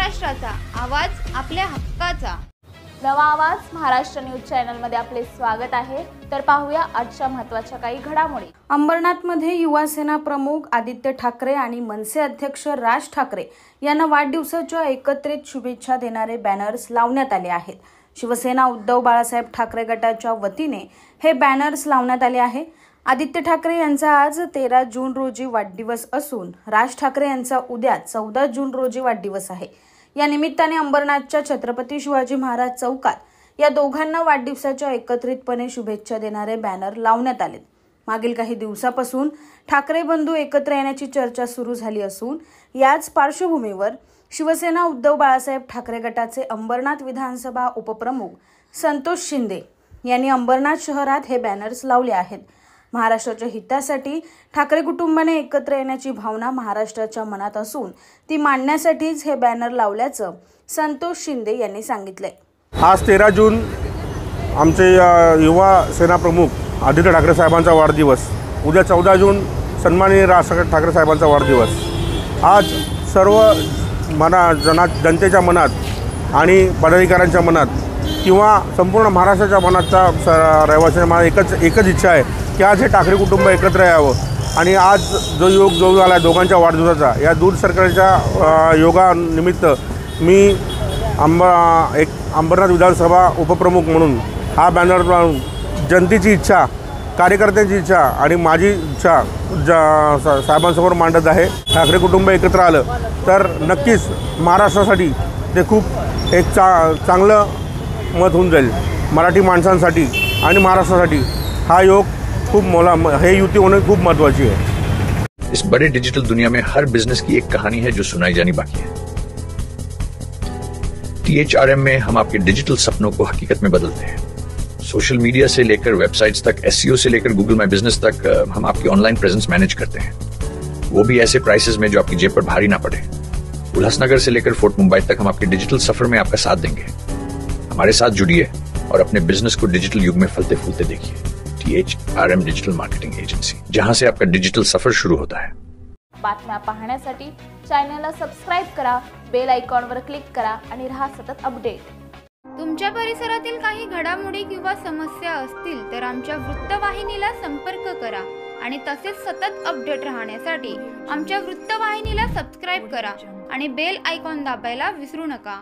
महाराष्ट्राचा आवाज आपल्या हक्काचा। नवा आवाज महाराष्ट्र न्यूज चॅनल मध्ये आपले स्वागत आहे। तर पाहूया आजच्या महत्त्वाच्या काही घडामोडी। अंबरनाथमध्ये युवा सेना प्रमुख आदित्य ठाकरे आणि मनसे अध्यक्ष राज ठाकरे यांना वाढदिवसाच्या एकत्रित शुभेच्छा देणारे बॅनर्स लावण्यात आले आहेत। शिवसेना उद्धव बाळासाहेब ठाकरे गटाच्या वतीने हे बॅनर्स लावण्यात आले आहे। आदित्य ठाकरे यांचा आज 13 जून रोजी वाढदिवस असून राज ठाकरे यांचा उद्या 14 जून रोजी वाढदिवस आहे। या निमित्ताने अंबरनाथच्या छत्रपती शिवाजी महाराज चौकात या दोघांना वाढदिवसाच्या एकत्रितपणे शुभेच्छा देणारे बॅनर लावण्यात आले। मागील काही दिवसापासून ठाकरे बंधू एकत्र येण्याची चर्चा सुरू झाली असून याच पार्श्वभूमीवर शिवसेना उद्धव बाळासाहेब ठाकरे गटाचे अंबरनाथ विधानसभा उपप्रमुख संतोष शिंदे यांनी अंबरनाथ शहरात हे बॅनर्स लावले आहेत। महाराष्ट्राच्या हितासाठी ठाकरे कुटुंबाने एकत्र येण्याची भावना महाराष्ट्राच्या मनात असून ती मांडण्यासाठीच हे बॅनर लावल्याचं संतोष शिंदे यांनी सांगितले। आज 13 जून आमचे युवा सेना प्रमुख आदित्य ठाकरे साहेबांचा वाढदिवस, उद्या 14 जून सन्माननीय राज ठाकरे साहेबांचा वाढदिवस। आज सर्व जनतेच्या मनात आणि पदाधिकाऱ्यांच्या मनात किंवा संपूर्ण महाराष्ट्राच्या मनातचा रहिवाशांच्या मनात एकच इच्छा आहे की आज हे ठाकरे कुटुंब एकत्र यावं। आणि आज जो योग जो झाला दोघांच्या वाढदिवसाचा, या दूर सरकारच्या योगानिमित्त मी अंबरनाथ विधानसभा उपप्रमुख म्हणून हा बॅनर जनतेची इच्छा, कार्यकर्त्यांची इच्छा आणि माझी इच्छा साहेबांसमोर मांडत आहे। ठाकरे कुटुंब एकत्र आलं तर नक्कीच महाराष्ट्रासाठी ते खूप एक चांगलं मत होऊन जाईल। मराठी माणसांसाठी आणि महाराष्ट्रासाठी हा योग हे युति होने खूब महत्वाची है। इस बड़े डिजिटल दुनिया में हर बिजनेस की एक कहानी है जो सुनाई जानी बाकी है। THRM में हम आपके डिजिटल सपनों को हकीकत में बदलते हैं। सोशल मीडिया से लेकर वेबसाइट्स तक, SEO से लेकर गूगल माई बिजनेस तक हम आपकी ऑनलाइन प्रेजेंस मैनेज करते हैं, वो भी ऐसे प्राइसेस में जो आपकी जेब पर भारी ना पड़े। उल्लासनगर से लेकर फोर्ट मुंबई तक हम आपके डिजिटल सफर में आपका साथ देंगे। हमारे साथ जुड़िए और अपने बिजनेस को डिजिटल युग में फलते फूलते देखिए। THRM डिजिटल मार्केटिंग एजेंसी, जहां से आपका डिजिटल सफर शुरू होता है। बातम्या पाहण्यासाठी चॅनलला सबस्क्राइब करा, बेल आयकॉनवर क्लिक करा आणि रहा सतत अपडेट। तुमच्या परिसरातील काही घडामोडी किंवा समस्या असतील तर आमच्या वृत्तवाहिनीला संपर्क करा आणि तसेच सतत अपडेट राहण्यासाठी आमच्या वृत्तवाहिनीला सबस्क्राइब करा आणि बेल आयकॉन दाबायला विसरू नका।